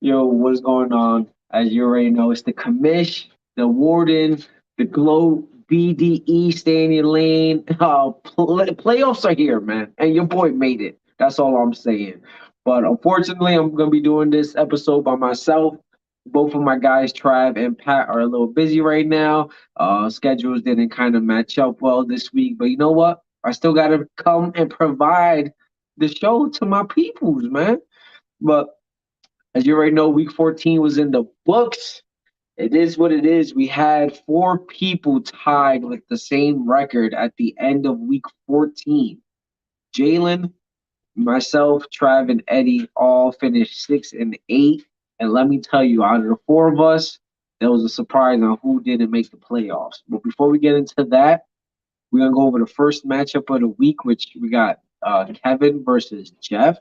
Yo, what's going on? As you already know, it's the commish, the warden, the glow BDE, stay in your lane. Playoffs are here, man, and your boy made it. That's all I'm saying. But unfortunately, I'm gonna be doing this episode by myself. Both of my guys, Trav and Pat, are a little busy right now. Schedules didn't kind of match up well this week, but you know what? I still gotta come and provide the show to my peoples, man. But as you already know, week 14 was in the books. It is what it is. We had four people tied with the same record at the end of week 14. Jalen, myself, Trav, and Eddie all finished 6-8. And let me tell you, out of the four of us, there was a surprise on who didn't make the playoffs. But before we get into that, we're going to go over the first matchup of the week, which we got Kevin versus Jeff.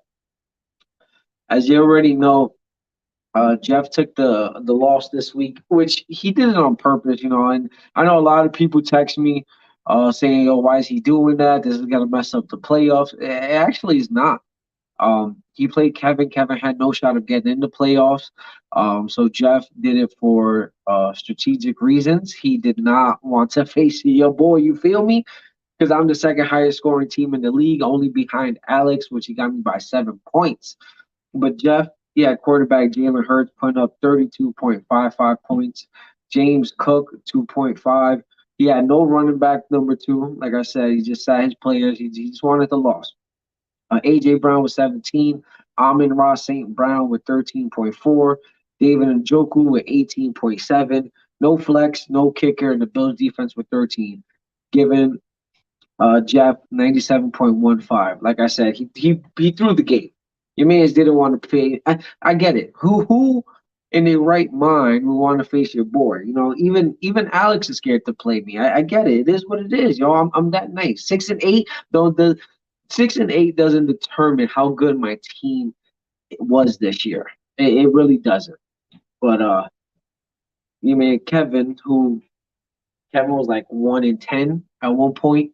As you already know, Jeff took the loss this week, which he did it on purpose, And I know a lot of people text me saying, "Oh, why is he doing that? This is gonna mess up the playoffs." It actually is not. He played Kevin. Kevin had no shot of getting in the playoffs. So Jeff did it for strategic reasons. He did not want to face your boy. You feel me? Because I'm the second highest scoring team in the league, only behind Alex, which he got me by 7 points. But Jeff, he had quarterback Jalen Hurts putting up 32.55 points. James Cook, 2.5. He had no running back number two. Like I said, he just sat his players. He just wanted the loss. A.J. Brown with 17. Amon Ross St. Brown with 13.4. David Njoku with 18.7. No flex, no kicker, and the Bills defense with 13. Giving Jeff 97.15. Like I said, he threw the game. Your man's didn't want to pay. I get it. Who in their right mind would want to face your boy? Even Alex is scared to play me. I get it. It is what it is, yo. I'm that nice. 6-8. Though the 6-8 doesn't determine how good my team was this year. It really doesn't. But you man Kevin was like 1-10 at one point.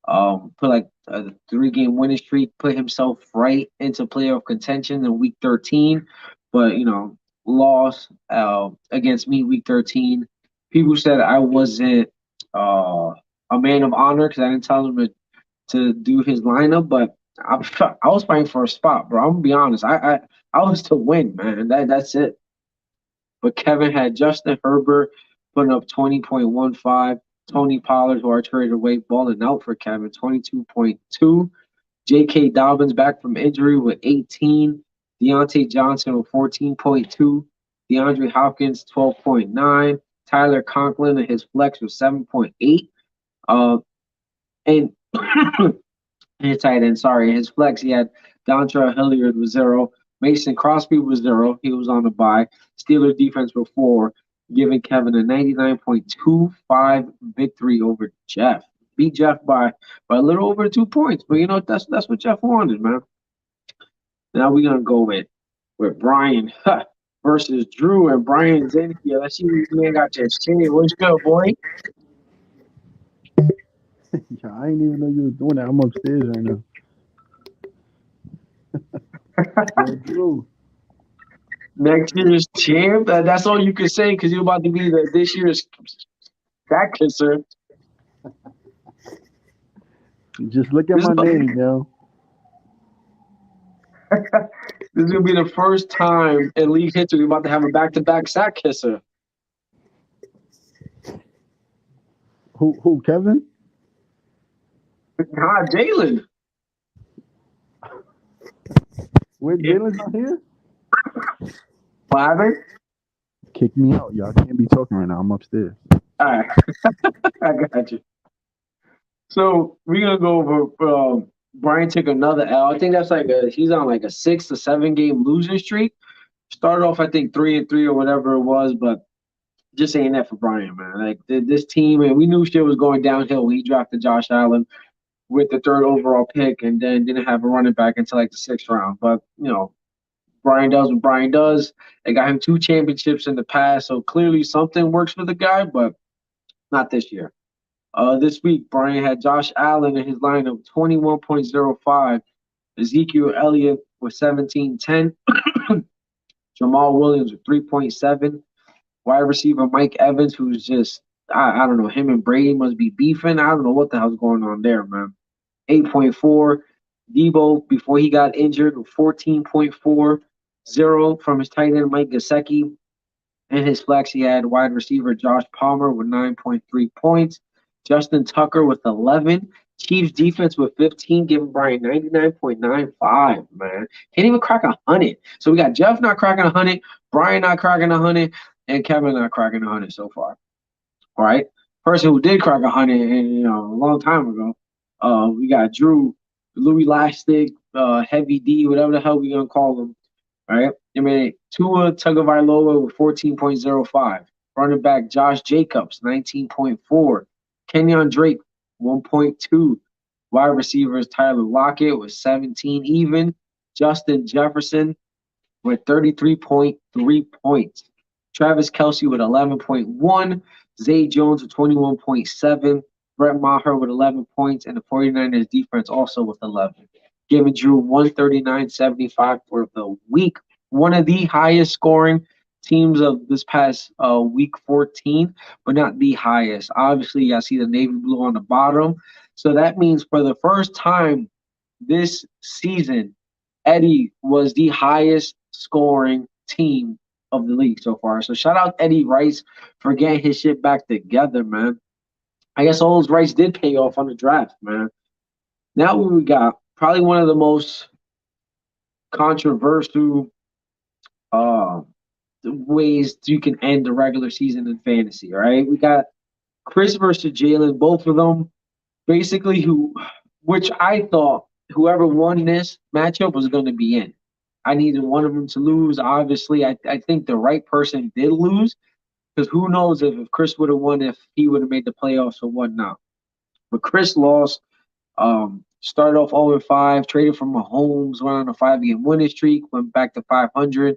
Put like a 3-game winning streak, put himself right into playoff contention in week 13, but lost against me week 13. People said I wasn't a man of honor because I didn't tell him to do his lineup, but I was fighting for a spot, bro. I'm gonna be honest. I was to win, man. That's it. But Kevin had Justin Herbert putting up 20.15. Tony Pollard, who I traded away, balling out for Kevin, 22.2. J.K. Dobbins back from injury with 18. Deontay Johnson with 14.2. DeAndre Hopkins, 12.9. Tyler Conklin and his flex was 7.8. And his tight end, sorry, his flex, he had Dontrell Hilliard with 0. Mason Crosby was 0. He was on the bye. Steelers defense with 4, giving Kevin a 99.25 victory over Jeff. Beat Jeff by a little over 2 points, but that's what Jeff wanted, man. Now we're gonna go with Brian versus Drew, and Brian's in here. Let's see what man got your shit. What's good, boy? Yeah, I didn't even know you was doing that. I'm upstairs right now. Yo, Drew. Next year's champ. That's all you can say because you're about to be this year's sack kisser. Just look at This is, my about, name, yo. this is gonna be the first time in league history we're about to have a back-to-back sack kisser. Who, Kevin? God, Jalen. Wait, Jalen's not here? What happened? Kick me out, y'all. I can't be talking right now. I'm upstairs. All right, I got you. So we're gonna go over. Brian took another L. I think that's he's on like a 6 to 7 game losing streak. Started off I think 3-3 or whatever it was, but just saying that for Brian, man. Like this team, and we knew shit was going downhill when he drafted Josh Allen with the third overall pick, and then didn't have a running back until like the 6th round. But Brian does what Brian does. They got him 2 championships in the past, so clearly something works for the guy, but not this year. This week, Brian had Josh Allen in his lineup 21.05, Ezekiel Elliott with 17.10, Jamal Williams with 3.7. Wide receiver Mike Evans, who's just, I don't know, him and Brady must be beefing. I don't know what the hell's going on there, man. 8.4. Debo, before he got injured, 14.4. 0 from his tight end Mike Gesicki. In his flex, he had wide receiver Josh Palmer with 9.3 points. Justin Tucker with 11. Chiefs defense with 15, giving Brian 99.95, man. Can't even crack 100. So we got Jeff not cracking 100, Brian not cracking 100, and Kevin not cracking 100 so far. All right. Person who did crack 100, and a long time ago, we got Drew, Louis Lastic, Heavy D, whatever the hell we gonna call him. All right. I mean, Tua Tagovailoa with 14.05. Running back Josh Jacobs, 19.4. Kenyon Drake, 1.2. Wide receivers Tyler Lockett with 17 even. Justin Jefferson with 33.3 points. Travis Kelce with 11.1. Zay Jones with 21.7. Brett Maher with 11 points. And the 49ers defense also with 11. Giving Drew 139.75 for the week. One of the highest scoring teams of this past week 14, but not the highest. Obviously, I see the navy blue on the bottom. So that means for the first time this season, Eddie was the highest scoring team of the league so far. So shout out Eddie Rice for getting his shit back together, man. I guess all those Rice did pay off on the draft, man. Now what we got? Probably one of the most controversial ways you can end the regular season in fantasy, all right? We got Chris versus Jalen, both of them basically which I thought whoever won this matchup was going to be in. I needed one of them to lose. Obviously, I think the right person did lose because who knows if Chris would have won if he would have made the playoffs or whatnot. But Chris lost. Started off 0-5, traded from Mahomes, went on a 5-game winning streak, went back to 500,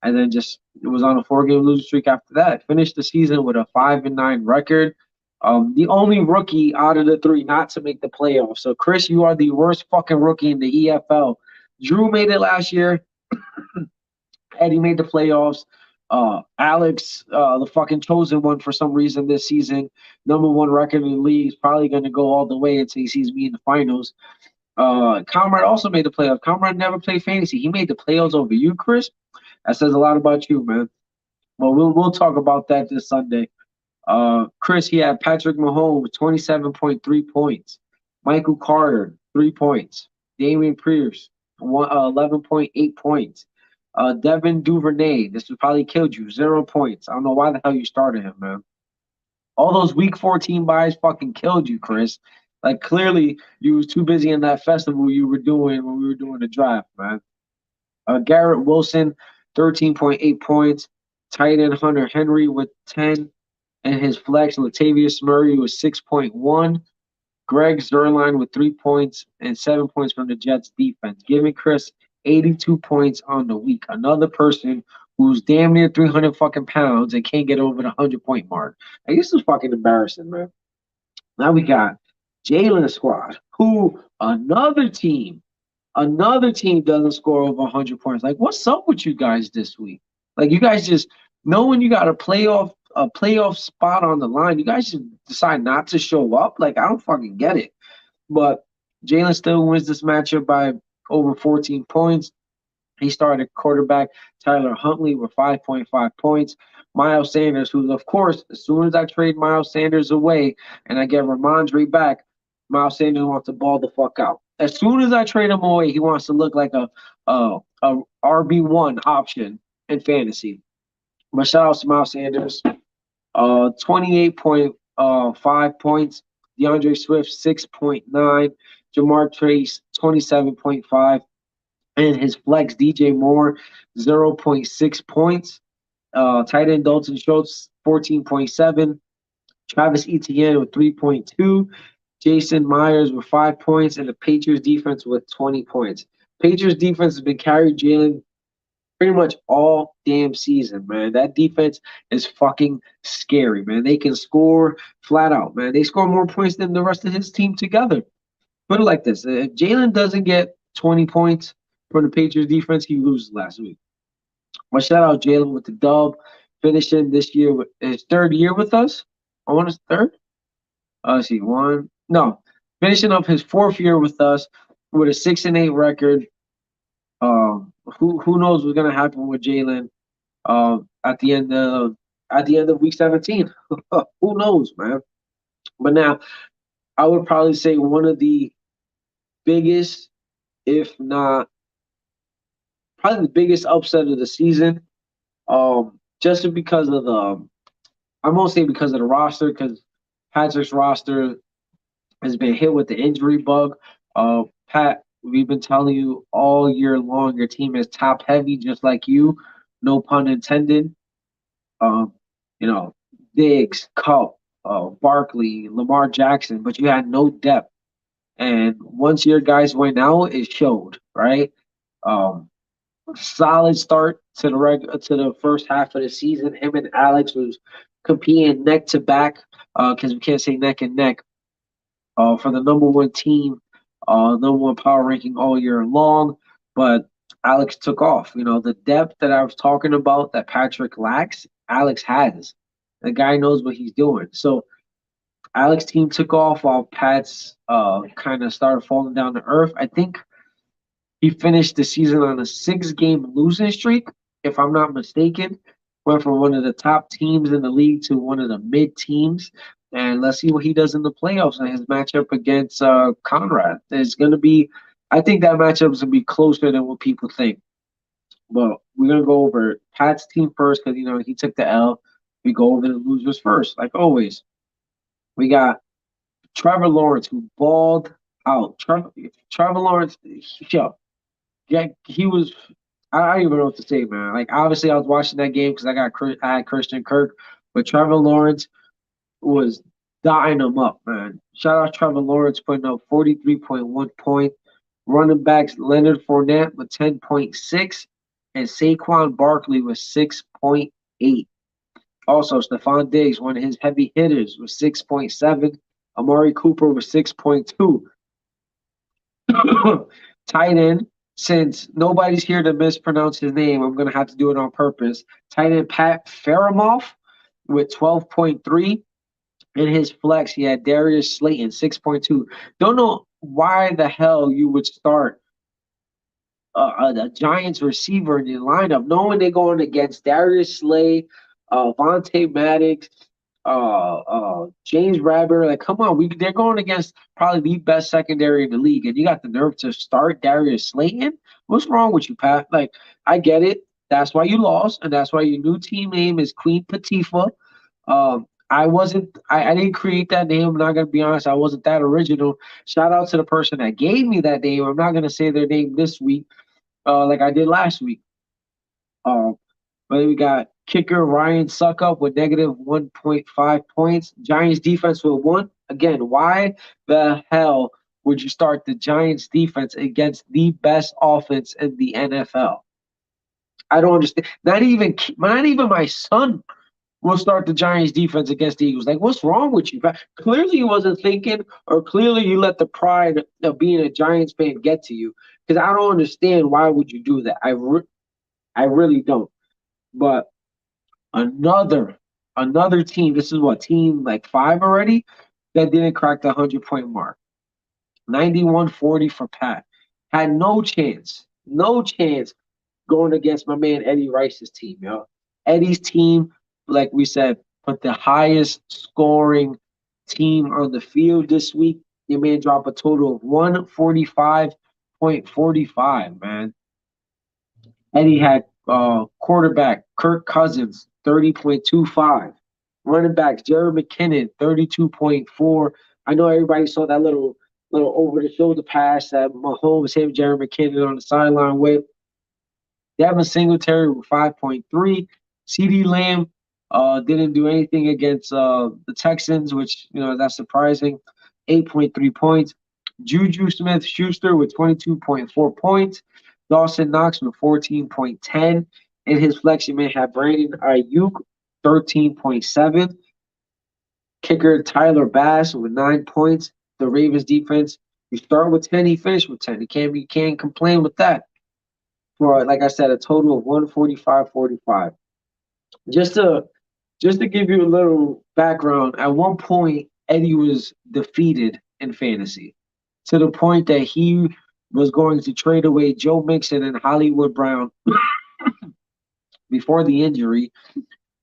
and then just it was on a 4-game losing streak after that. Finished the season with a 5-9 record. The only rookie out of the three not to make the playoffs. So, Chris, you are the worst fucking rookie in the EFL. Drew made it last year. Eddie made the playoffs. Alex, the fucking chosen one for some reason this season, #1 record in the league, is probably going to go all the way until he sees me in the finals. Comrade also made the playoffs. Comrade never played fantasy. He made the playoffs over you, Chris. That says a lot about you, man. Well, we'll talk about that this Sunday. Chris, he had Patrick Mahomes, 27.3 points. Michael Carter, 3 points. Damian Pierce, 11.8 points. Devin Duvernay, this would probably killed you, 0 points. I don't know why the hell you started him, man. All those week 14 buys fucking killed you, Chris. Like, clearly, you was too busy in that festival you were doing when we were doing the draft, man. Garrett Wilson, 13.8 points. Tight end Hunter Henry with 10. And his flex, Latavius Murray, was 6.1. Greg Zuerlein with 3 points and 7 points from the Jets defense, giving Chris 82 points on the week. Another person who's damn near 300 fucking pounds and can't get over the 100-point mark. Like, this is fucking embarrassing, man. Now we got Jalen Squad, who another team doesn't score over 100 points. Like, what's up with you guys this week? Like, you guys just knowing you got a playoff spot on the line, you guys just decide not to show up. Like, I don't fucking get it. But Jalen still wins this matchup by over 14 points. He started quarterback Tyler Huntley with 5.5 points. Miles Sanders, who, of course, as soon as I trade Miles Sanders away and I get Ramondre back, Miles Sanders wants to ball the fuck out. As soon as I trade him away, he wants to look like a RB1 option in fantasy. But shout out to Miles Sanders. 28.5 points. DeAndre Swift, 6.9. Jamar Chase, 27.5. And his flex, DJ Moore, 0.6 points. Tight end Dalton Schultz, 14.7. Travis Etienne with 3.2. Jason Myers with 5 points. And the Patriots defense with 20 points. Patriots defense has been carrying Jalen pretty much all damn season, man. That defense is fucking scary, man. They can score flat out, man. They score more points than the rest of his team together. Put it like this. If Jalen doesn't get 20 points from the Patriots defense, he loses last week. But shout out Jalen with the dub, finishing this year with his third year with us. I want his third. Let's see, one. No, finishing up his fourth year with us with a 6-8 record. Who knows what's gonna happen with Jalen at the end of week 17? Who knows, man? But now I would probably say one of the biggest, if not probably the biggest upset of the season. Just because of the I won't say because of the roster, because Patrick's roster has been hit with the injury bug. Pat, we've been telling you all year long your team is top heavy, just like you. No pun intended. Um, you know, Diggs, Cup, Barkley, Lamar Jackson, but you had no depth. And once your guys went out, it showed, right? Um, Solid start to to the first half of the season. Him and Alex was competing neck to back, because we can't say neck and neck, for the number one team, number one power ranking all year long. But Alex took off. You know, the depth that I was talking about that Patrick lacks, Alex has. The guy knows what he's doing. So Alex team took off while Pat's kind of started falling down to earth. I think he finished the season on a 6-game losing streak, if I'm not mistaken. Went from one of the top teams in the league to one of the mid teams. And let's see what he does in the playoffs and his matchup against Conrad. It's going to be, I think that matchup is going to be closer than what people think. But we're going to go over Pat's team first because, he took the L. We go over the losers first, like always. We got Trevor Lawrence, who balled out. Trevor Lawrence, yo, yeah, he was. I don't even know what to say, man. Like obviously, I was watching that game because I had Christian Kirk, but Trevor Lawrence was dotting him up, man. Shout out Trevor Lawrence putting up 43.1 points. Running backs Leonard Fournette with 10.6, and Saquon Barkley with 6.8. Also, Stephon Diggs, one of his heavy hitters, with 6.7. Amari Cooper with 6.2. Tight end, since nobody's here to mispronounce his name, I'm going to have to do it on purpose. Tight end Pat Faramoff with 12.3. In his flex, he had Darius Slayton, 6.2. Don't know why the hell you would start a Giants receiver in your lineup, knowing they're going against Darius Slay, Vontae Maddox, James Rabber. Like, come on, they're going against probably the best secondary in the league, and you got the nerve to start Darius Slayton? What's wrong with you, Pat? Like, I get it. That's why you lost, and that's why your new team name is Queen Patifa. I didn't create that name. I'm not gonna be honest. I wasn't that original. Shout out to the person that gave me that name. I'm not gonna say their name this week, like I did last week. Um, but then we got kicker Ryan Suckup with negative 1.5 points. Giants defense with 1. Again, why the hell would you start the Giants defense against the best offense in the NFL? I don't understand. Not even my son will start the Giants defense against the Eagles. Like, what's wrong with you? Clearly, he wasn't thinking, or clearly you let the pride of being a Giants fan get to you. Because I don't understand why would you do that. I really don't. But another team. This is what, team like 5 already, that didn't crack the 100-point mark. 91-40 for Pat. Had no chance going against my man Eddie Rice's team, yo. Eddie's team, like we said, put the highest scoring team on the field this week. Your man dropped a total of 145.45, man. Eddie had quarterback Kirk Cousins, 30.25. Running backs, Jerry McKinnon, 32.4. I know everybody saw that little over the shoulder pass that Mahomes hit Jerry McKinnon on the sideline with. Devin Singletary with 5.3. CD Lamb didn't do anything against the Texans, which, that's surprising. 8.3 points. Juju Smith-Schuster with 22.4 points. Dawson Knox with 14.10. In his flex, you may have Brandon Ayuk, 13.7. Kicker Tyler Bass with 9 points. The Ravens defense, you start with 10, you finish with 10. You can't complain with that. for, like I said, a total of 145.45. Just to just to give you a little background, at one point Eddie was defeated in fantasy to the point that he was going to trade away Joe Mixon and Hollywood Brown before the injury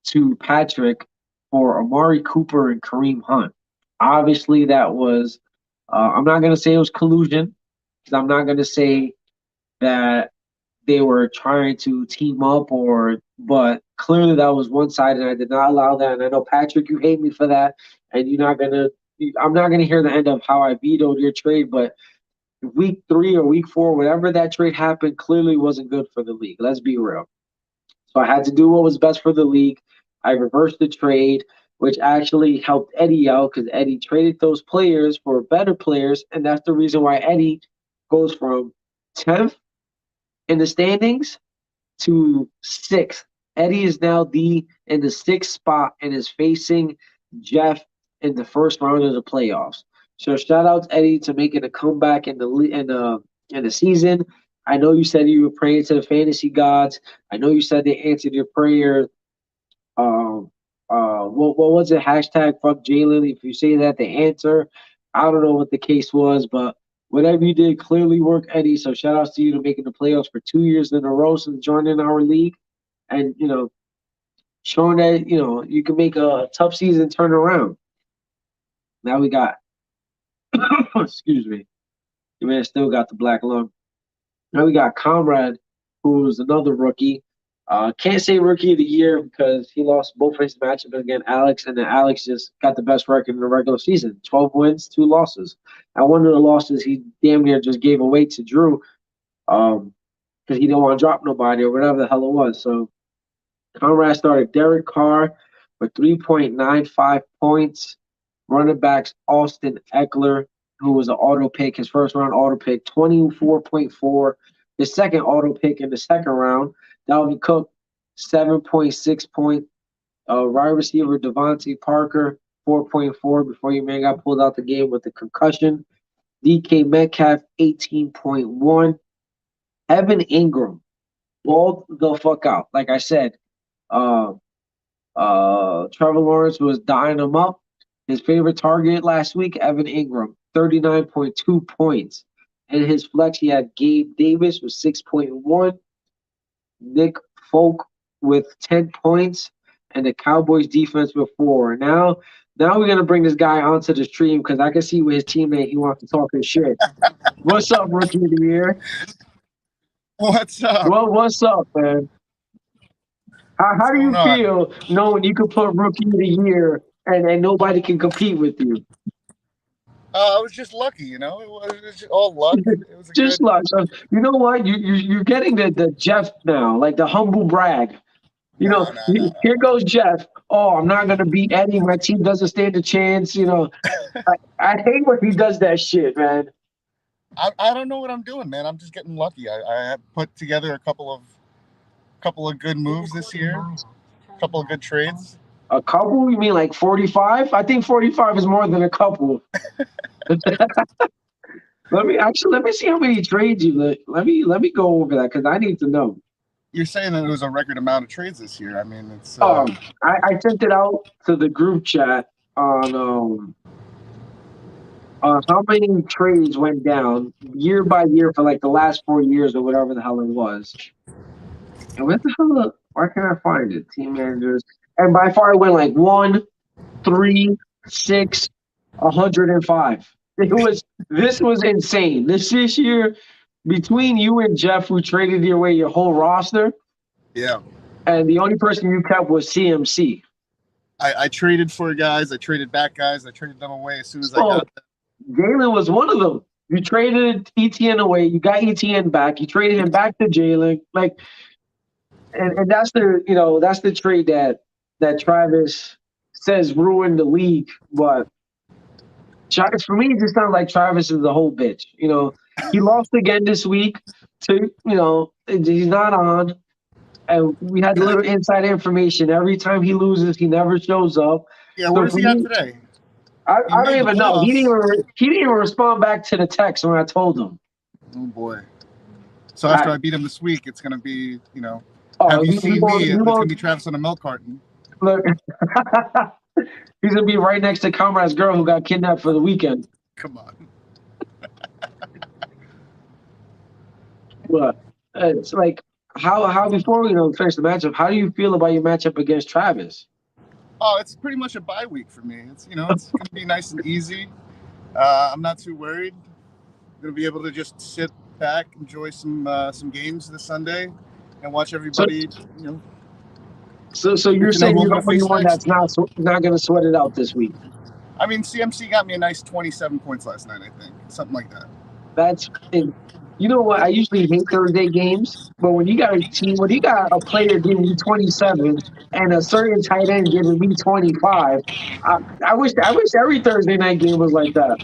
to Patrick for Amari Cooper and Kareem Hunt. Obviously, that was, I'm not going to say it was collusion, because I'm not going to say that they were trying to team up, but clearly that was one side, and I did not allow that. And I know, Patrick, you hate me for that, and I'm not going to hear the end of how I vetoed your trade, but week 3 or week 4, whatever that trade happened, clearly wasn't good for the league. Let's be real. So I had to do what was best for the league. I reversed the trade, which actually helped Eddie out because Eddie traded those players for better players, and that's the reason why Eddie goes from 10th in the standings to 6th. Eddie is now in the 6th spot and is facing Jeff in the first round of the playoffs. So shout out to Eddie to making a comeback in the season. I know you said you were praying to the fantasy gods. I know you said they answered your prayer. What was it? Hashtag fuck Jalen. If you say that, they answer. I don't know what the case was, but whatever you did clearly worked, Eddie. So shout outs to you to making the playoffs for 2 years in a row since joining our league, and showing that you can make a tough season turn around. Now we got, excuse me, the man still got the black lung. Now we got Comrade, who's another rookie. Can't say rookie of the year because he lost both his matchups against Alex, and then Alex just got the best record in the regular season: 12 wins, 2 losses. And one of the losses he damn near just gave away to Drew, because he didn't want to drop nobody or whatever the hell it was. So Conrad started Derek Carr with 3.95 points. Running backs Austin Eckler, who was an auto pick, his first round auto pick, 24.4. His second auto pick in the second round, Dalvin Cook, 7.6 point. Wide receiver Devontae Parker, 4.4 before your man got pulled out the game with the concussion. DK Metcalf, 18.1. Evan Ingram, balled the fuck out. Like I said, Trevor Lawrence was dying him up. His favorite target last week, Evan Ingram, 39.2 points. And his flex, he had Gabe Davis with 6.1, Nick Folk with 10 points, and the Cowboys defense with 4. Now we're going to bring this guy onto the stream because I can see with his teammate he wants to talk his shit. What's up, Rookie of the Year? What's up? Well, what's up, man? How do you feel knowing you can put Rookie of the Year and nobody can compete with you? I was just lucky, It was just all luck. It was just luck. So, you know what? You're getting the Jeff now, like the humble brag. Here goes Jeff. Oh, I'm not gonna beat Eddie. My team doesn't stand a chance. I hate when he does that shit, man. I don't know what I'm doing, man. I'm just getting lucky. I have put together a couple of good moves this year, a couple of good trades. A couple? You mean like 45? I think 45 is more than a couple. Let me see how many trades you let me go over that because I need to know. You're saying that it was a record amount of trades this year. I mean, it's. I sent it out to the group chat on how many trades went down year by year for like the last 4 years or whatever the hell it was. And where can I find it? Team managers. And by far it went like 1, 3, 6, 105. This was insane. This year, between you and Jeff, who traded away your whole roster. Yeah. And the only person you kept was CMC. I traded for guys. I traded back guys. I traded them away as soon as I got them. Jalen was one of them. You traded ETN away. You got ETN back. You traded him back to Jalen. And that's the trade that Travis says ruined the league. But for me, it just sounds like Travis is the whole bitch. He lost again this week. He's not on. And we had a little inside information. Every time he loses, he never shows up. Yeah, where's he at today? I don't even know. He didn't even respond back to the text when I told him. Oh boy. So after I beat him this week, it's gonna be, Oh, have you he seen won't, me? he It's gonna won't be Travis on a milk carton. look. He's gonna be right next to Comrade's girl who got kidnapped for the weekend. Come on. But it's like how before we finish the matchup, how do you feel about your matchup against Travis? Oh, it's pretty much a bye week for me. It's it's gonna be nice and easy. I'm not too worried. I'm gonna be able to just sit back, enjoy some games this Sunday, and watch everybody. So you're get to know saying who I'm you're the gonna only face one next. that's not going to sweat it out this week. I mean, CMC got me a nice 27 points last night. I think something like that. That's and you know what? I usually hate Thursday games, but when you got a player giving you 27 and a certain tight end giving me 25, I wish every Thursday night game was like that.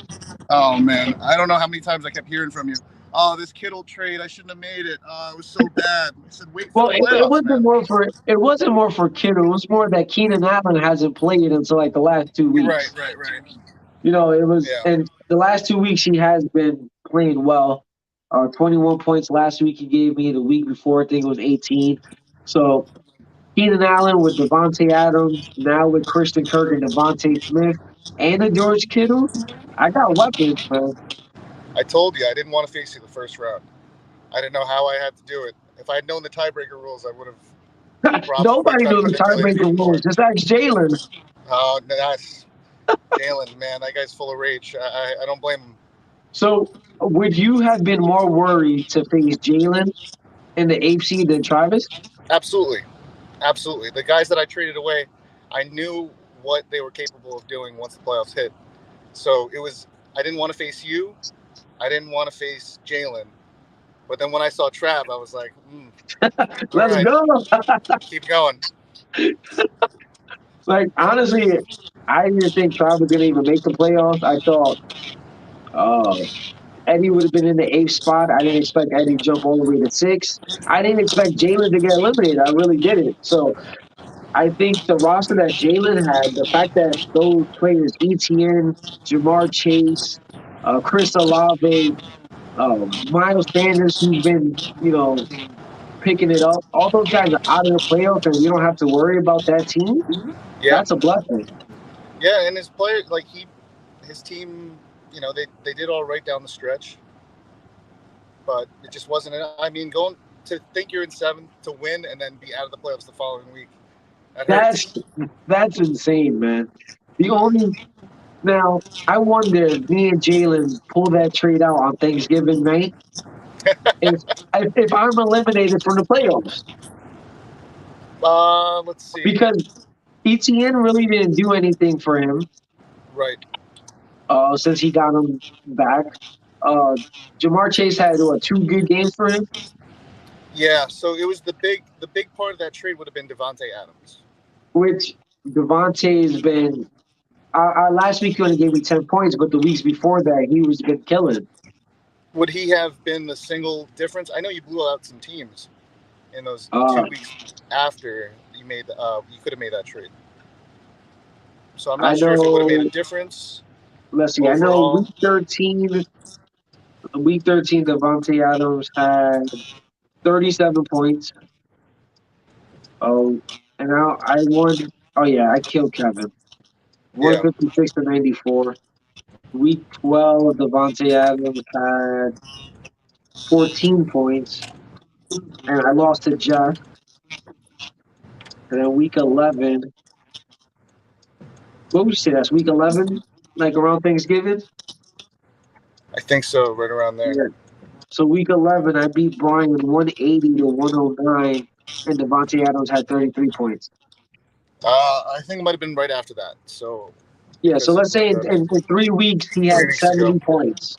Oh man, I don't know how many times I kept hearing from you. Oh, this Kittle trade, I shouldn't have made it. Oh, it was so bad. I said, wait for Well, the playoffs, man. it wasn't more for Kittle. It was more that Keenan Allen hasn't played until like the last 2 weeks. Right. It was, Yeah. and the last 2 weeks he has been playing well. 21 points last week he gave me. The week before I think it was 18. So Keenan Allen with Devontae Adams, now with Christian Kirk and Devontae Smith, and a George Kittle. I got weapons, man. I told you I didn't want to face you the first round. I didn't know how I had to do it. If I had known the tiebreaker rules, I would have probably Nobody tried to knew the manipulate tiebreaker you more. rules. Just ask Jalen. Oh, that's Jalen, man. That guy's full of rage. I don't blame him. So, would you have been more worried to face Jalen in the AFC than Travis? Absolutely. The guys that I traded away, I knew what they were capable of doing once the playoffs hit. So I didn't want to face you. I didn't want to face Jalen. But then when I saw Trav, I was like, Let's go. Keep going. Like, honestly, I didn't think Trav was going to even make the playoffs. I thought Eddie would have been in the eighth spot. I didn't expect Eddie to jump all the way to six. I didn't expect Jalen to get eliminated. I really didn't. So I think the roster that Jalen had, the fact that those players, ETN, Jamar Chase, Chris Olave, Miles Sanders, who's been, picking it up, all those guys are out of the playoffs and we don't have to worry about that team. Yeah. That's a blessing. Yeah, and his players, his team, they did all right down the stretch. But it just wasn't. I mean, going to think you're in seventh to win and then be out of the playoffs the following week. That's insane, man. Now, I wonder if me and Jalen pull that trade out on Thanksgiving night if I'm eliminated from the playoffs. Let's see. Because ETN really didn't do anything for him. Right. Since he got him back. Jamar Chase had 2 good games for him. Yeah, so it was the big part of that trade would have been Devontae Adams. Which Devontae's been last week he only gave me 10 points, but the weeks before that he was been killing. Would he have been the single difference? I know you blew out some teams in those 2 weeks after you could have made that trade. So I'm not sure if it would have made a difference. Let's see. Overall. I know week 13, Devontae Adams had 37 points. Oh, and now I won. Oh yeah, I killed Kevin. 156 to 94. Week 12, Devontae Adams had 14 points, and I lost to Jeff. And then week 11, what would you say? That's week 11, like around Thanksgiving. I think so, right around there. Yeah. So week 11, I beat Brian 180 to 109, and Devontae Adams had 33 points. I think it might have been right after that. So yeah, so let's say in 3 weeks he had 70 points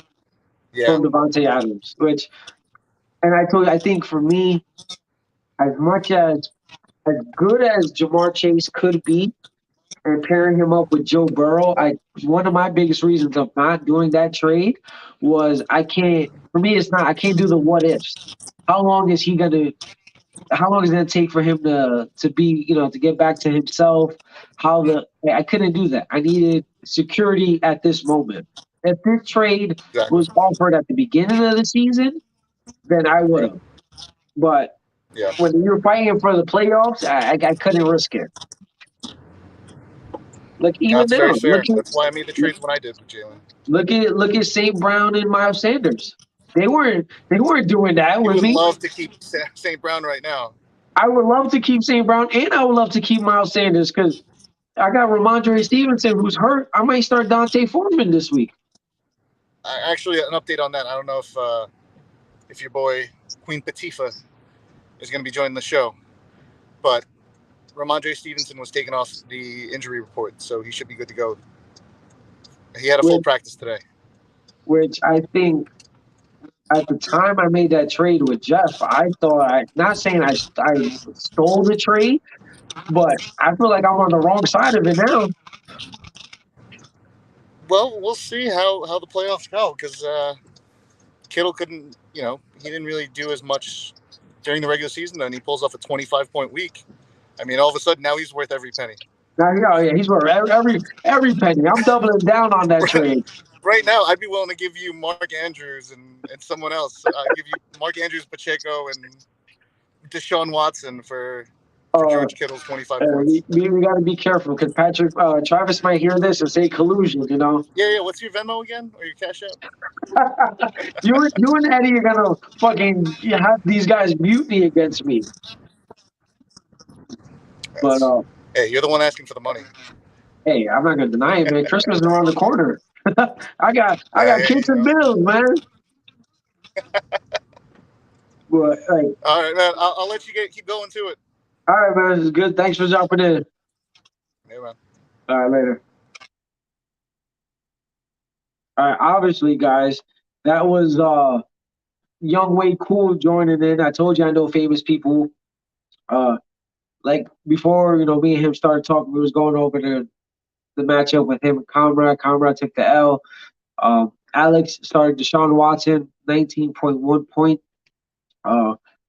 from Devontae Adams. And I think for me, as good as Jamar Chase could be, and pairing him up with Joe Burrow, one of my biggest reasons of not doing that trade was I can't do the what ifs. How long is it gonna take for him to be, to get back to himself? I couldn't do that. I needed security at this moment. If this trade was offered at the beginning of the season, then I would have. But Yeah, when you're fighting for the playoffs, I couldn't risk it. Like even that's now, very fair. That's why I made the trades when I did with Jalen. look at St. Brown and Miles Sanders. They weren't doing that You with would me. love to keep St. Brown right now. I would love to keep St. Brown and I would love to keep Miles Sanders because I got Ramondre Stevenson who's hurt. I might start Dante Foreman this week. Actually, an update on that. I don't know if your boy Queen Patifa is going to be joining the show, but Ramondre Stevenson was taken off the injury report, so he should be good to go. He had a full which, practice today. which I think at the time I made that trade with Jeff, I thought not saying I stole the trade, but I feel like I'm on the wrong side of it now. Well, we'll see how the playoffs go because Kittle couldn't, he didn't really do as much during the regular season. Then he pulls off a 25-point week. I mean, all of a sudden now he's worth every penny. Now, yeah, he's worth every penny. I'm doubling down on that trade. Right now, I'd be willing to give you Mark Andrews and someone else. I'd give you Mark Andrews, Pacheco, and Deshaun Watson for George Kittle's 25 points. We got to be careful because Travis might hear this and say collusion. Yeah. What's your Venmo again or your Cash App? you and Eddie are gonna fucking have these guys mutiny against me. But hey, you're the one asking for the money. Hey, I'm not gonna deny it, man. Christmas is around the corner. I got kids and bills, man. But hey, all right, man. I'll let you keep going to it. All right, man. It's good. Thanks for jumping in. Hey, man. All right, later. All right, obviously, guys, that was Young Wade Cool joining in. I told you I know famous people. Like before, me and him started talking. We was going over the matchup with him and Comrade. Comrade took the L. Alex started Deshaun Watson, 19.1 point.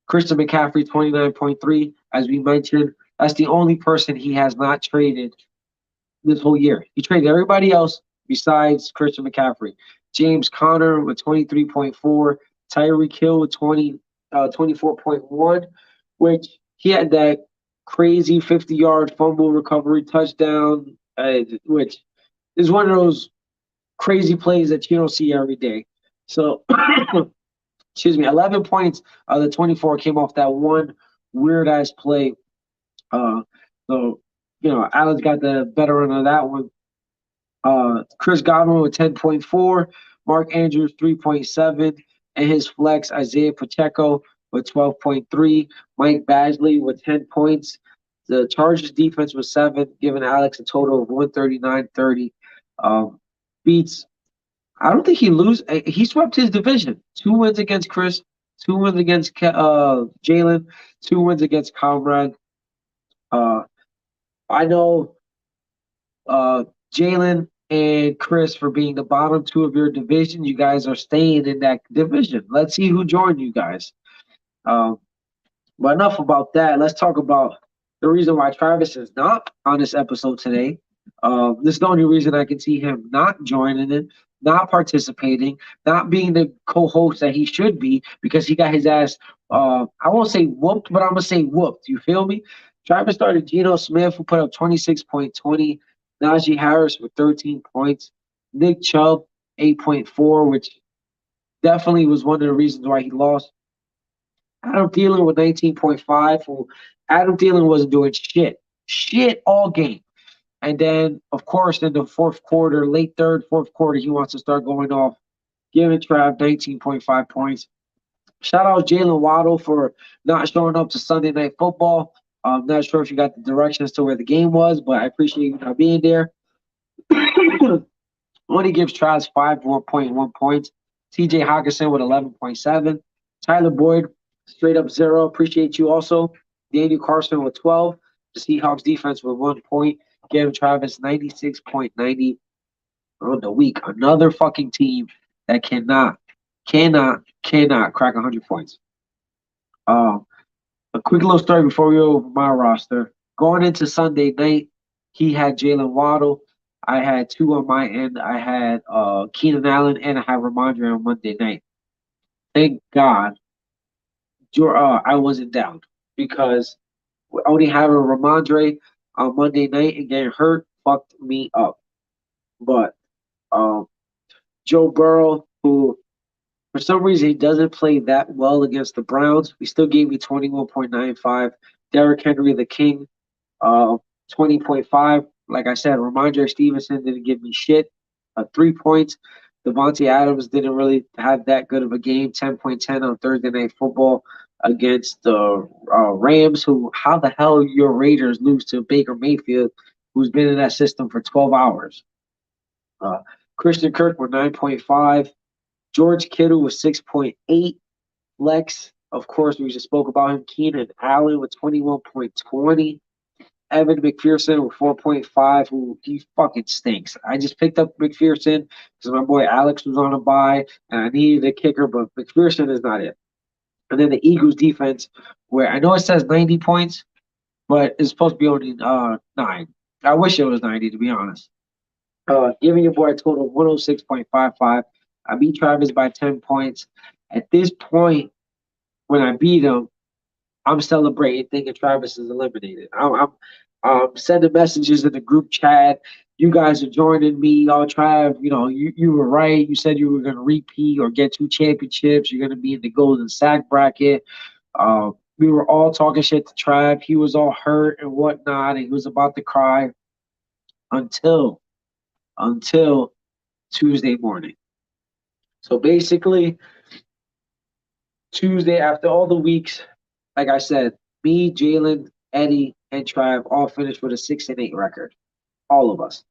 Christian McCaffrey, 29.3. As we mentioned, that's the only person he has not traded this whole year. He traded everybody else besides Christian McCaffrey. James Conner with 23.4. Tyreek Hill with 24.1, which he had that crazy 50-yard fumble recovery touchdown, which is one of those crazy plays that you don't see every day. So, excuse me, 11 points of the 24 came off that one weird-ass play. So, Alex got the better end of that one. Chris Godwin with 10.4, Mark Andrews 3.7, and his flex Isaiah Pacheco with 12.3, Mike Badgley with 10 points. The Chargers defense was 7, giving Alex a total of 139.30. Beats. I don't think he swept his division. 2 wins against Chris, 2 wins against Jalen, 2 wins against Comrade. I know Jalen and Chris for being the bottom 2 of your division. You guys are staying in that division. Let's see who joined you guys. But enough about that. Let's talk about the reason why Travis is not on this episode today. This is the only reason I can see him not joining it, not participating, not being the co-host that he should be because he got his ass, I won't say whooped, but I'm going to say whooped. You feel me? Travis started Geno Smith, who put up 26.20, Najee Harris with 13 points, Nick Chubb, 8.4, which definitely was one of the reasons why he lost. Adam Thielen with 19.5, who Adam Thielen wasn't doing shit all game. And then, of course, in the fourth quarter, late third, fourth quarter, he wants to start going off, giving Trav 19.5 points. Shout out Jalen Waddle for not showing up to Sunday Night Football. I'm not sure if you got the directions to where the game was, but I appreciate you not being there. Only gives Trav 5.1 points. TJ Hawkinson with 11.7. Tyler Boyd, straight up 0. Appreciate you also. Daniel Carson with 12. The Seahawks defense with 1 point. Giving Travis 96.90 on the week. Another fucking team that cannot crack 100 points. A quick little story before we go over my roster. Going into Sunday night, he had Jalen Waddle. I had 2 on my end. I had Keenan Allen and I had Ramondre on Monday night. Thank God I wasn't down because only having Ramondre on Monday night and getting hurt fucked me up. But um, Joe Burrow, who for some reason he doesn't play that well against the Browns, he still gave me 21.95. Derrick Henry, the king, uh, 20.5. Like I said, Ramondre Stevenson didn't give me shit. 3 points. Devontae Adams didn't really have that good of a game. 10.10 on Thursday Night Football against the Rams, who, how the hell your Raiders lose to Baker Mayfield, who's been in that system for 12 hours? Uh, Christian Kirk with 9.5. George Kittle with 6.8. Lex, of course, we just spoke about him. Keenan Allen with 21.20. Evan McPherson with 4.5, who he fucking stinks. I just picked up McPherson because my boy Alex was on a bye and I needed a kicker, but McPherson is not it. And then the Eagles defense, where I know it says 90 points, but it's supposed to be only 9. I wish it was 90, to be honest. Giving your boy a total of 106.55. I beat Travis by 10 points. At this point, when I beat him, I'm celebrating, thinking Travis is eliminated. I'm sending messages in the group chat. You guys are joining me. Oh, Trav, you were right. You said you were going to repeat or get 2 championships. You're going to be in the golden sack bracket. We were all talking shit to Trav. He was all hurt and whatnot, and he was about to cry until Tuesday morning. So basically, Tuesday, after all the weeks, like I said, me, Jalen, Eddie, and Trav all finished with a 6-8 record. All of us.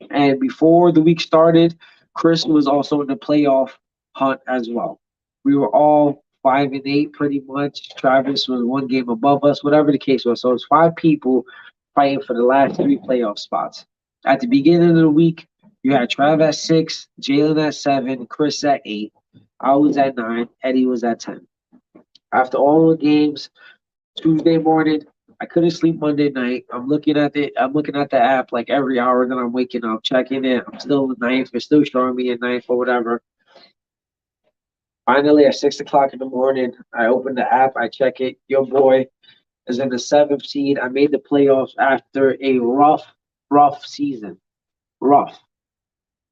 And before the week started, Chris was also in the playoff hunt as well. We were all 5-8 pretty much. Travis was 1 game above us, whatever the case was. So it's 5 people fighting for the last 3 playoff spots. At the beginning of the week, you had Trav at 6, Jalen at 7, Chris at 8. I was at 9, Eddie was at 10. After all the games, Tuesday morning, I couldn't sleep Monday night. I'm looking at the app like every hour that I'm waking up, checking it. I'm still in ninth. It's still showing me at ninth or whatever. Finally, at 6 o'clock in the morning, I open the app. I check it. Your boy is in the 7th seed. I made the playoffs after a rough season. Rough.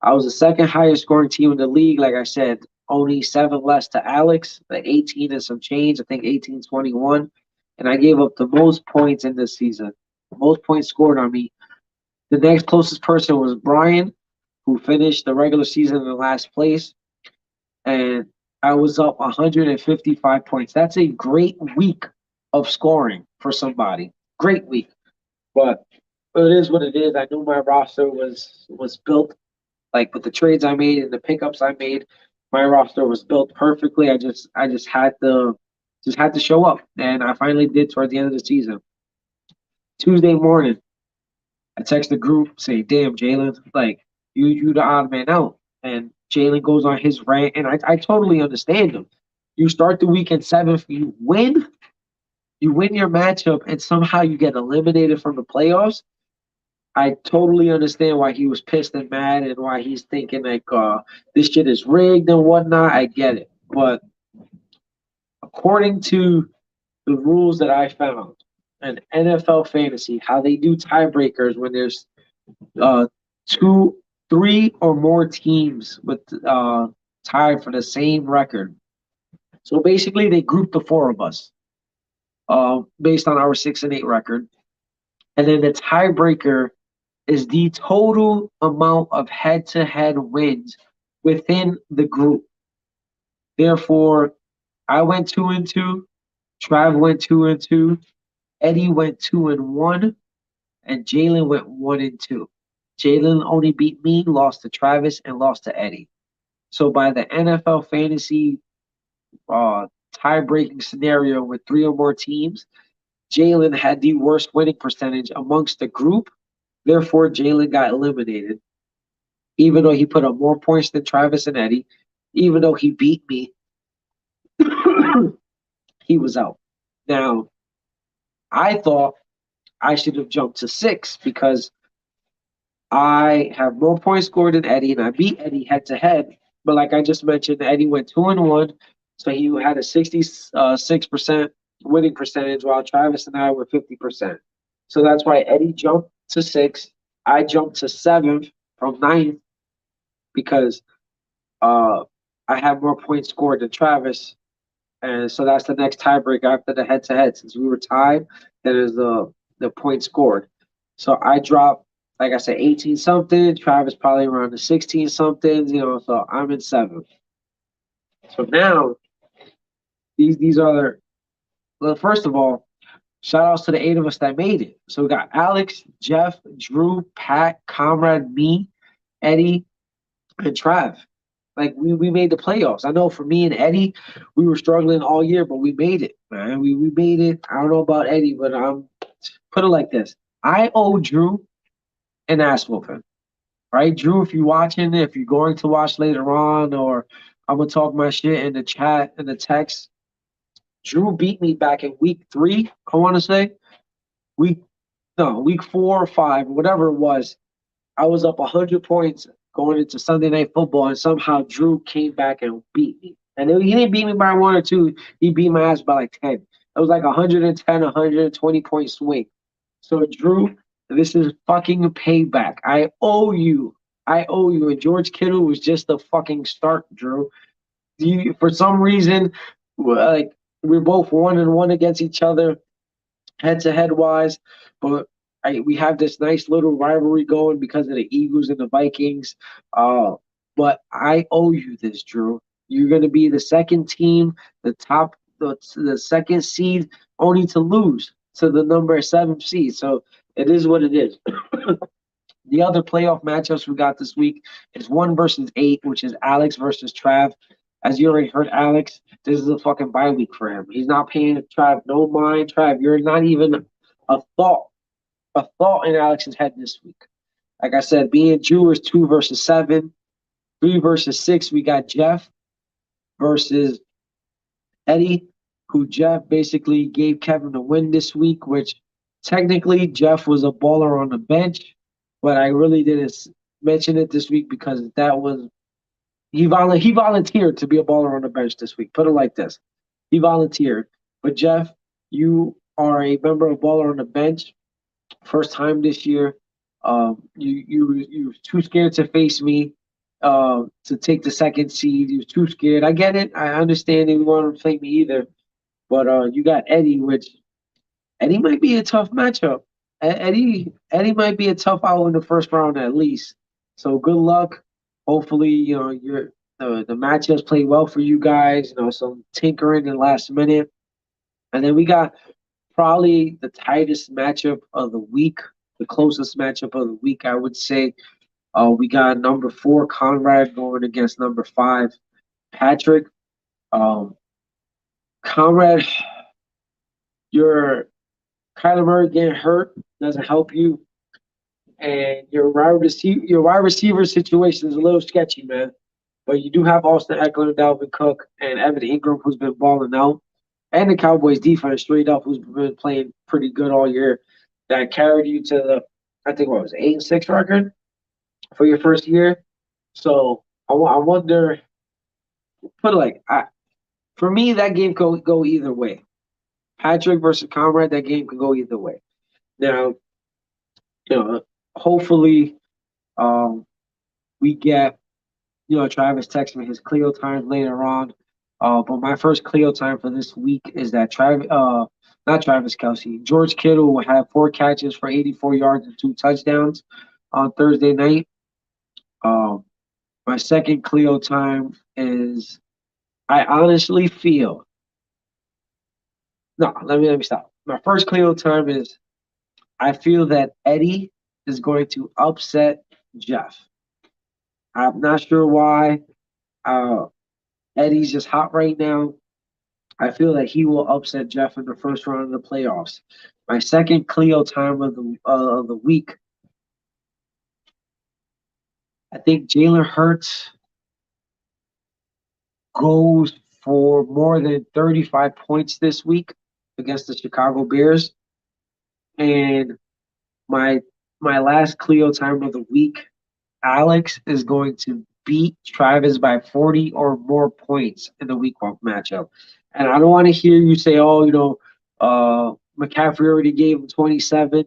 I was the second highest scoring team in the league. Like I said, only 7 less to Alex, the 18 and some change. I think 18-21. And I gave up the most points in this season. Most points scored on me. The next closest person was Brian, who finished the regular season in the last place. And I was up 155 points. That's a great week of scoring for somebody. Great week. But it is what it is. I knew my roster was built, like with the trades I made and the pickups I made. My roster was built perfectly. I just had to show up, and I finally did toward the end of the season. Tuesday morning, I text the group saying, "Damn, Jalen, like you the odd man out." And Jalen goes on his rant, and I totally understand him. You start the week in 7th, you win your matchup, and somehow you get eliminated from the playoffs. I totally understand why he was pissed and mad, and why he's thinking like this shit is rigged and whatnot. I get it, but according to the rules that I found in NFL fantasy, how they do tiebreakers when there's 3 or more teams with tied for the same record. So basically, they grouped the 4 of us based on our 6-8 record, and then the tiebreaker is the total amount of head-to-head wins within the group. Therefore, I went 2-2. Trav went 2-2. Eddie went 2-1, and Jalen went 1-2. Jalen only beat me, lost to Travis, and lost to Eddie. So by the NFL fantasy tie-breaking scenario with 3 or more teams, Jalen had the worst winning percentage amongst the group. Therefore, Jalen got eliminated, even though he put up more points than Travis and Eddie. Even though he beat me, he was out. Now, I thought I should have jumped to 6 because I have more points scored than Eddie, and I beat Eddie head to head. But like I just mentioned, Eddie went 2-1, So he had a 66% winning percentage, while Travis and I were 50%. So that's why Eddie jumped to 6th. I jumped to 7th from 9th because uh, I had more points scored than Travis. And so that's the next tiebreaker after the head to head. Since we were tied, that is the point scored. So I dropped, like I said, 18 something. Travis probably around the 16 something, so I'm in 7th. So now these are, well, first of all, shout outs to the 8 of us that made it. So we got Alex, Jeff, Drew, Pat, Comrade, me, Eddie, and Trav. Like we made the playoffs. I know for me and Eddie, we were struggling all year, but we made it, man. We made it. I don't know about Eddie, but I'm put it like this. I owe Drew an ass whooping. Right? Drew, if you're watching, if you're going to watch later on, or I'm gonna talk my shit in the chat, in the text. Drew beat me back in week 3, I wanna say. Week no, week 4 or 5, whatever it was. I was up 100 points going into Sunday Night Football, and somehow Drew came back and beat me. And he didn't beat me by 1 or 2. He beat my ass by like 10. It was like 110, 120 point swing. So Drew, this is fucking payback. I owe you. I owe you. And George Kittle was just the fucking start, Drew. For some reason, like we're both 1-1 against each other head to head wise, but we have this nice little rivalry going because of the Eagles and the Vikings. But I owe you this, Drew. You're going to be the second team, the second seed, only to lose to the number 7 seed. So it is what it is. The other playoff matchups we got this week is 1 versus 8, which is Alex versus Trav. As you already heard, Alex, this is a fucking bye week for him. He's not paying Trav no mind. Trav, you're not even a thought in Alex's head this week. Like I said, being Drew is 2 versus 7. 3 versus 6, we got Jeff versus Eddie, who Jeff basically gave Kevin the win this week, which technically Jeff was a baller on the bench, but I really didn't mention it this week because that was he volunteered to be a baller on the bench this week. Put it like this. He volunteered. But Jeff, you are a member of baller on the bench. First time this year. You were too scared to face me to take the second seed. You were too scared. I get it. I understand you want to play me either. But you got Eddie, which Eddie might be a tough matchup. Eddie might be a tough out in the first round at least. So good luck. Hopefully, the matchups play well for you guys. Some tinkering in last minute, and then we got probably the tightest matchup of the week, the closest matchup of the week, I would say. We got number 4 Conrad going against number 5 Patrick. Conrad, your Kyler Murray getting hurt doesn't help you, and your wide receiver situation is a little sketchy, man. But you do have Austin Eckler, Dalvin Cook, and Evan Ingram, who's been balling out, and the Cowboys defense straight up, who's been playing pretty good all year. That carried you to the, I think, what was it, 8-6 record for your first year. So I wonder. Put it like, for me, that game could go either way. Patrick versus Conrad, that game could go either way. Now, hopefully, we get, Travis texted me his Cleo time later on. But my first Cleo time for this week is that not Travis Kelce, George Kittle will have 4 catches for 84 yards and 2 touchdowns on Thursday night. My second Cleo time is, I honestly feel. No, let me stop. My first Cleo time is, I feel that Eddie is going to upset Jeff. I'm not sure why. Eddie's just hot right now. I feel that he will upset Jeff in the first round of the playoffs. My second Cleo time of the week, I think Jalen Hurts goes for more than 35 points this week against the Chicago Bears. And my last Cleo time of the week, Alex is going to beat Travis by 40 or more points in the week 1 matchup. And I don't want to hear you say, oh, McCaffrey already gave him 27.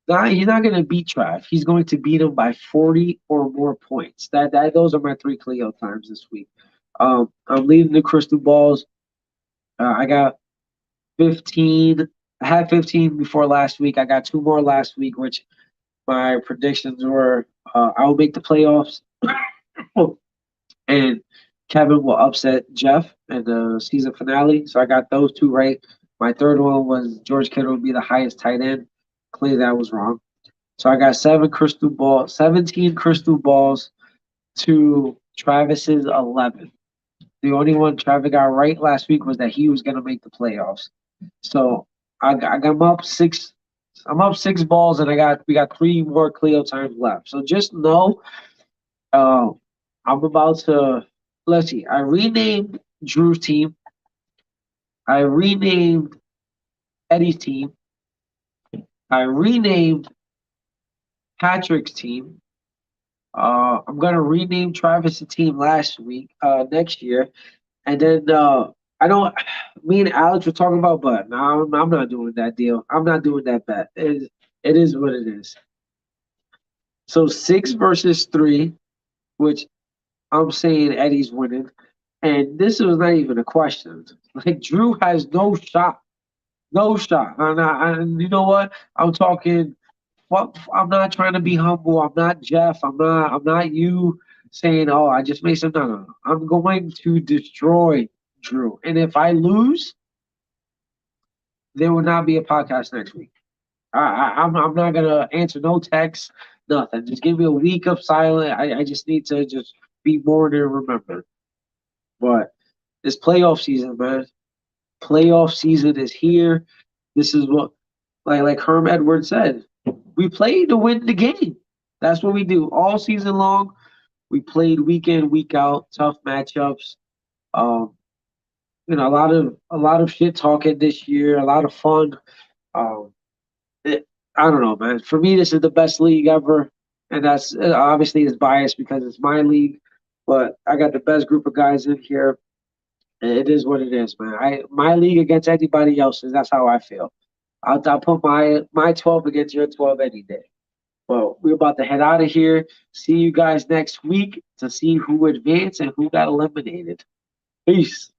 Nah, he's not going to beat Trav. He's going to beat him by 40 or more points. Those are my 3 Cleo times this week. I'm leading the crystal balls. I got 15. I had 15 before last week. I got 2 more last week, which my predictions were I will make the playoffs, and Kevin will upset Jeff in the season finale. So I got those 2 right. My third one was George Kittle would be the highest tight end. Clearly, that was wrong. So I got 17 crystal balls to Travis's 11. The only one Travis got right last week was that he was going to make the playoffs. So I'm up 6. I'm up 6 balls, and we got 3 more Cleo times left. So just know, I'm about to. Let's see. I renamed Drew's team. I renamed Eddie's team. I renamed Patrick's team. I'm gonna rename Travis' team next year, and then I don't. Me and Alex were talking about, but no, I'm not doing that deal. I'm not doing that bet. It is what it is. So 6 versus 3, which I'm saying Eddie's winning, and this was not even a question. Like Drew has no shot, no shot. And you know what? I'm talking. What I'm not trying to be humble. I'm not Jeff. I'm not you saying, "Oh, I just made some." No. I'm going to destroy Drew, and if I lose, there will not be a podcast next week. I'm not gonna answer no texts, nothing. Just give me a week of silence. I just need to just be mourned and remembered. But it's playoff season, man. Playoff season is here. This is what, like Herm Edwards said, we play to win the game. That's what we do all season long. We played week in, week out, tough matchups. A lot of shit talking this year, a lot of fun. Um, I don't know, man. For me, this is the best league ever, and that's obviously is biased because it's my league. But I got the best group of guys in here. It is what it is, man. My league against anybody else's. That's how I feel. I'll put my 12 against your 12 any day. Well, we're about to head out of here. See you guys next week to see who advanced and who got eliminated. Peace.